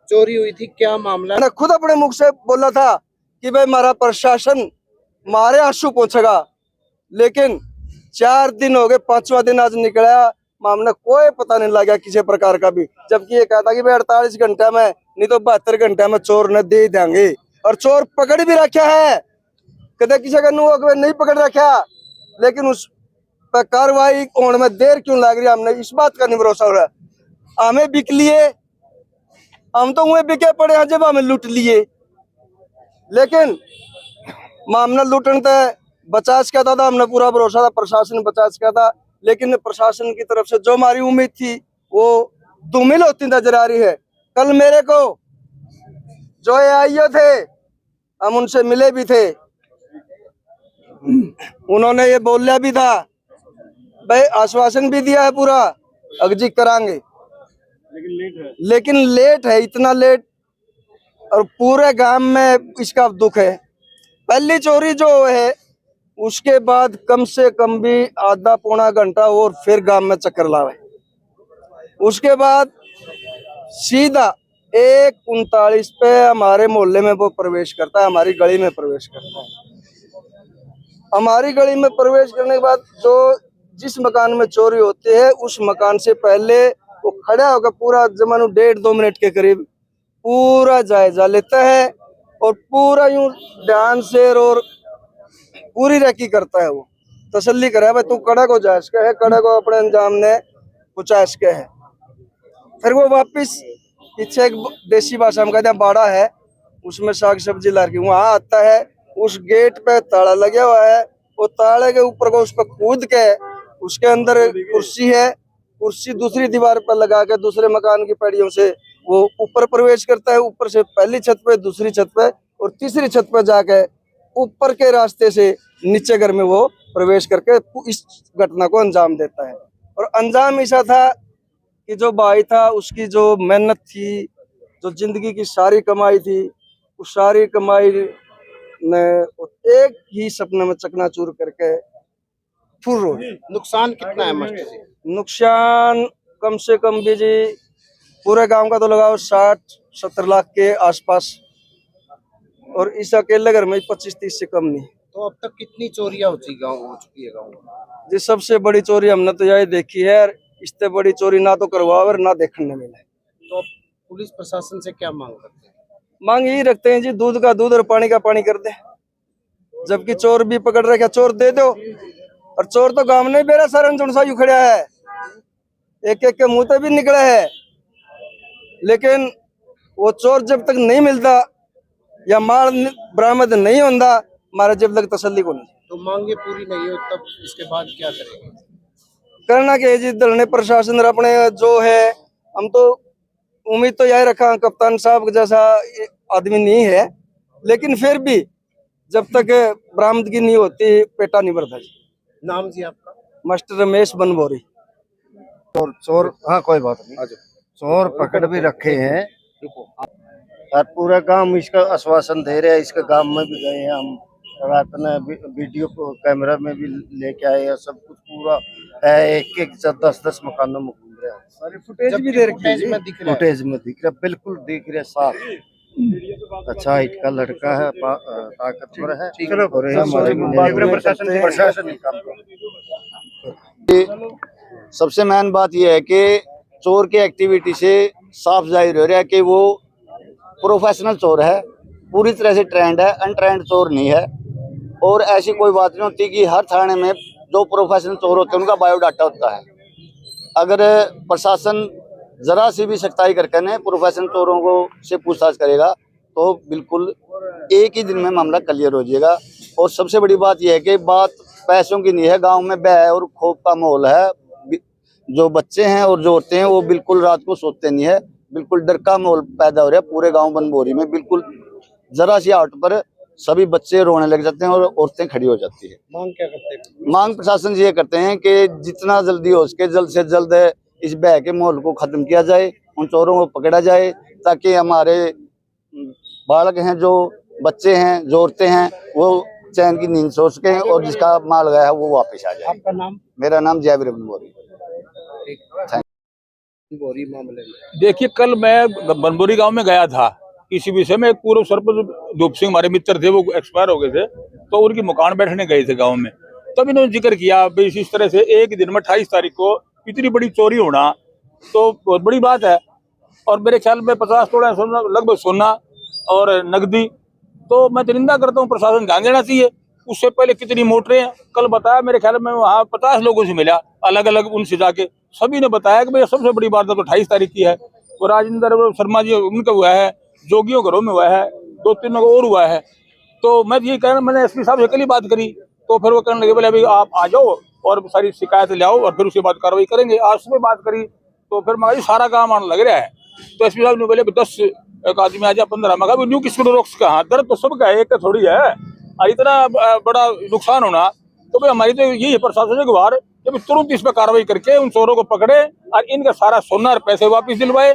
चोरी हुई थी, क्या मामला? मैंने खुद अपने मुख से बोला था कि भाई हमारा प्रशासन मारे आंसू पोंछेगा, लेकिन 4 दिन हो गए, 5वां दिन आज निकला, मामला कोई पता नहीं लगा किसी प्रकार का भी। जबकि ये कहता कि भाई 48 घंटे में नहीं तो 72 घंटे में चोर ने दे देंगे, और चोर पकड़ भी रखा है। कदे किसी का नहीं पकड़ रखा, लेकिन उस पर कार्रवाई होने में देर क्यों लग रही है, हमने इस बात का नहीं भरोसा हो रहा। हमें बिक लिए, हम तो वही बिके पड़े हैं जब हमें लूट लिए, लेकिन मामला लूटने तक बचाव किया था, हमने पूरा भरोसा था प्रशासन बचाव किया था, लेकिन प्रशासन की तरफ से जो हमारी उम्मीद थी वो धूमिल होती नजर आ रही है। कल मेरे को जो आईओ थे, हम उनसे मिले भी थे, उन्होंने ये बोला भी था, भाई आश्वासन भी दिया है पूरा अगजी करांगे, लेकिन लेट है, इतना लेट, और पूरे गांव में इसका दुख है। पहली चोरी जो है उसके बाद कम से कम भी आधा पौना घंटा और फिर गांव में चक्कर लावे, उसके बाद सीधा 1:39 पे हमारे मोहल्ले में वो प्रवेश करता है, हमारी गली में प्रवेश करता है। हमारी गली में प्रवेश करने के बाद जो जिस मकान में चोरी होती है उस मकान से पहले वो खड़ा होकर पूरा जमानो 1.5-2 मिनट के करीब पूरा जायजा लेता है, और पूरा यूं ध्यान से और पूरी रेकी करता है, वो तसल्ली करे भाई तू कड़क हो जाए इसका है, कड़क को अपने अंजाम ने पहुंचा इसके है। फिर वो वापिस पीछे एक देसी भाषा में कहते हैं बाड़ा है, उसमें साग सब्जी ला के वहां आता है, उस गेट पे ताला लगा हुआ है, वो ताले के ऊपर को उस पर कूद के उसके अंदर कुर्सी है, कुर्सी दूसरी दीवार पर लगा के दूसरे मकान की पैड़ियों से वो ऊपर प्रवेश करता है, ऊपर से पहली छत पे, दूसरी छत पे और तीसरी छत पे जाके ऊपर के रास्ते से नीचे घर में वो प्रवेश करके इस घटना को अंजाम देता है। और अंजाम ऐसा था कि जो भाई था उसकी जो मेहनत थी, जो जिंदगी की सारी कमाई थी, उस सारी कमाई ने एक ही सपने में चकनाचूर करके फुर हो। नुकसान कितना है मास्टर जी? नुकसान कम से कम भी जी पूरे गांव का तो लगाओ 60-70 लाख के आसपास, और इस अकेले घर में 25-30 से कम नहीं। तो अब तक कितनी चोरियां हो चुकी है गाँव में? जी सबसे बड़ी चोरी हमने तो यही देखी है, इससे बड़ी चोरी ना तो करवाओ और ना देखने मिले। तो अब पुलिस प्रशासन से क्या मांग करते हैं? मांग यही रखते हैं जी, दूध का दूध और पानी का पानी कर दे। जबकि चोर भी पकड़ रखे, चोर दे दो, और चोर तो गांव में बेरा सरंजुन सा यू खड़ा है, एक एक के मुंह पे भी निकले है, लेकिन वो चोर जब तक नहीं मिलता या माल बरामद नहीं होता हमारा जब तक तसल्ली को नहीं। तो मांगे पूरी नहीं हो तब इसके बाद क्या करेंगे? करना क्या जी, दलने प्रशासन अपने जो है, हम तो उम्मीद तो यही रखा कप्तान साहब जैसा आदमी नहीं है, लेकिन फिर भी जब तक बरामदगी नहीं होती पेटा नहीं भरता जी। नाम जी आपका? मास्टर रमेश बनबोरी। चोर हाँ कोई बात नहीं, चोर पकड़ भी रखे हैं और पूरा गांव इसका आश्वासन दे रहे हैं। इसके गांव में भी गए हैं हम, रात में वीडियो कैमरा में भी लेके आए हैं, सब कुछ पूरा है, एक 10-10 मकानों में घूम रहे हैं। फुटेज भी दे रखी है, फुटेज में दिख रहा है, बिल्कुल दिख रहा है साफ। अच्छा हाइट का लड़का है, ताकतवर है, और हमारे प्रशासन काम सबसे मेन बात यह है कि चोर की एक्टिविटी से साफ जाहिर हो रहा है कि वो प्रोफेशनल चोर है, पूरी तरह से ट्रेंड है, अनट्रेंड चोर नहीं है। और ऐसी कोई बात नहीं होती कि हर थाने में जो प्रोफेशनल चोर होते हैं उनका बायोडाटा होता है। अगर प्रशासन जरा सी भी सख्ताई करके ने प्रोफेशनल चोरों को से पूछताछ करेगा तो बिल्कुल एक ही दिन में मामला क्लियर हो जाएगा। और सबसे बड़ी बात यह है कि बात पैसों की नहीं है, गांव में भय और खौफ का माहौल है। जो बच्चे हैं और जो औरतें हैं वो बिल्कुल रात को सोते नहीं है, बिल्कुल डर का माहौल पैदा हो रहा है पूरे गांव बनबोरी में। बिल्कुल जरा सी आउट पर सभी बच्चे रोने लग जाते हैं और औरतें खड़ी हो जाती है। मांग क्या करते हैं? मांग प्रशासन से ये करते हैं कि जितना जल्दी हो सके जल्द से जल्द इस भय के माहौल को खत्म किया जाए, उन चोरों को पकड़ा जाए, ताकि हमारे बालक हैं, जो बच्चे हैं, जो औरतें हैं, वो चैन की नींद सो सके और जिसका माल गया है वो वापस आ जाए। आपका नाम? मेरा नाम जयवीर बनबोरी। बोरी मामले में? देखिए, कल मैं बनबोरी गांव में गया था किसी विषय में। एक पूर्व सरपंच धूप सिंह हमारे मित्र थे, वो एक्सपायर हो गए थे, तो उनकी मकान बैठने गए थे गांव में। तब इन्होंने जिक्र किया भाई इस तरह से एक दिन में 28 तारीख को इतनी बड़ी चोरी होना तो बहुत बड़ी बात है। और मेरे ख्याल में 50 तोला सोना, लगभग सोना और नकदी। तो मैं तो निंदा करता हूँ, प्रशासन ध्यान देना चाहिए। उससे पहले कितनी मोटरें, कल बताया मेरे ख्याल में वहाँ 50 लोगों से मिला, अलग अलग उनसे जाके सभी ने बताया कि भाई सबसे बड़ी बात तो 28 तारीख की है। और राजेंद्र शर्मा जी उनका हुआ है, जोगियों घरों में हुआ है, 2-3 को और हुआ है। तो मैं ये कह रहा, मैंने एसपी साहब से कल ही बात करी, तो फिर वो कहने लगे बोले अभी आप आ जाओ और सारी शिकायत ले आओ और फिर उसके बाद कार्रवाई करेंगे। आज सुबह बात करी तो फिर मैं सारा काम आने लग रहा है। तो एसपी साहब ने बोले 10 एक आदमी आ जाए, 15 में कहा न्यू किसको रोक्स का, दर्द तो सबका है, एक का थोड़ी है। और इतना बड़ा नुकसान होना, तो भाई हमारी तो यही है प्रशासन से गुहार कि तुरंत इस पर कार्रवाई करके उन चोरों को पकड़े और इनका सारा सोना और पैसे वापस दिलवाए,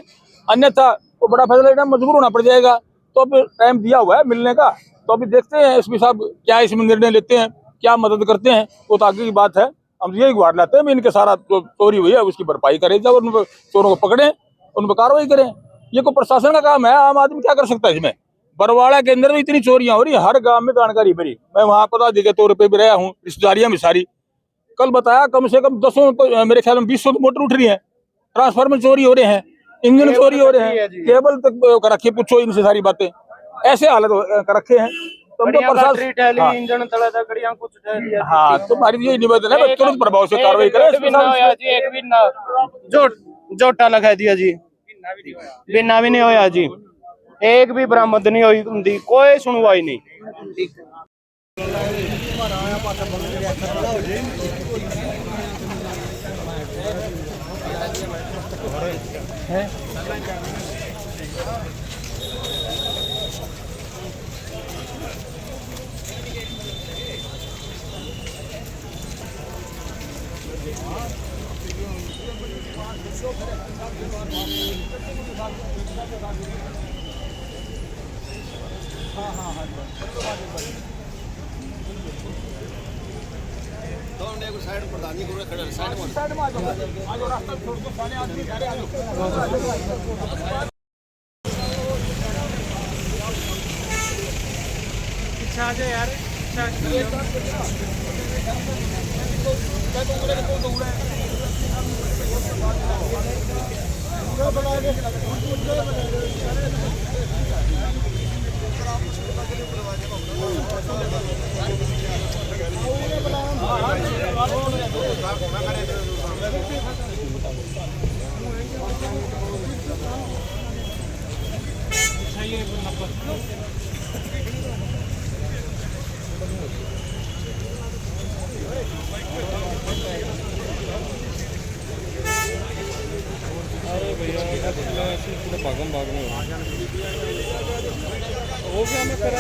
अन्यथा तो बड़ा फैसला लेना मजबूर होना पड़ जाएगा। तो अब टाइम दिया हुआ है मिलने का, तो अभी देखते हैं एसपी साहब क्या इसमें निर्णय लेते हैं, क्या मदद करते हैं, वो तो आगे की बात है। हम यही गुहार लाते हैं इनके सारा जो चोरी हुई है उसकी भरपाई करें, जब उन चोरों को पकड़े उन पर कार्रवाई करें। ये कोई प्रशासन का काम है, आम आदमी क्या कर सकता है इसमें। बरवाड़ा के अंदर भी इतनी चोरियां हो रही है, हर गांव में जानकारी मेरी, मैं वहां पता के तौर पर भी रहा हूँ, रिश्तेदारियां में सारी। कल बताया कम से कम 10 मेरे ख्याल में 20 मोटर उठ रही है, ट्रांसफार्मर चोरी हो रहे हैं, इंजन चोरी हो रहे हैं, केबल तक कर रखी, पूछो इनसे सारी बातें, ऐसे हालत कर रखे हैं। तो हाँ, तुम्हारी यही निवेदन है तुरंत प्रभाव से कार्रवाई करें। झोटा लगा दिया जी, बिना भी नहीं होया जी, एक भी बरामद नहीं हुई, कोई सुनवाई नहीं। साइड प्रधानी को खड़े साइड में आ जाओ, रास्ता छोड़ दो, सारे आदमी आ जाओ। पीछे आ जाए यार, भागम भाग में हो गया, मैं करा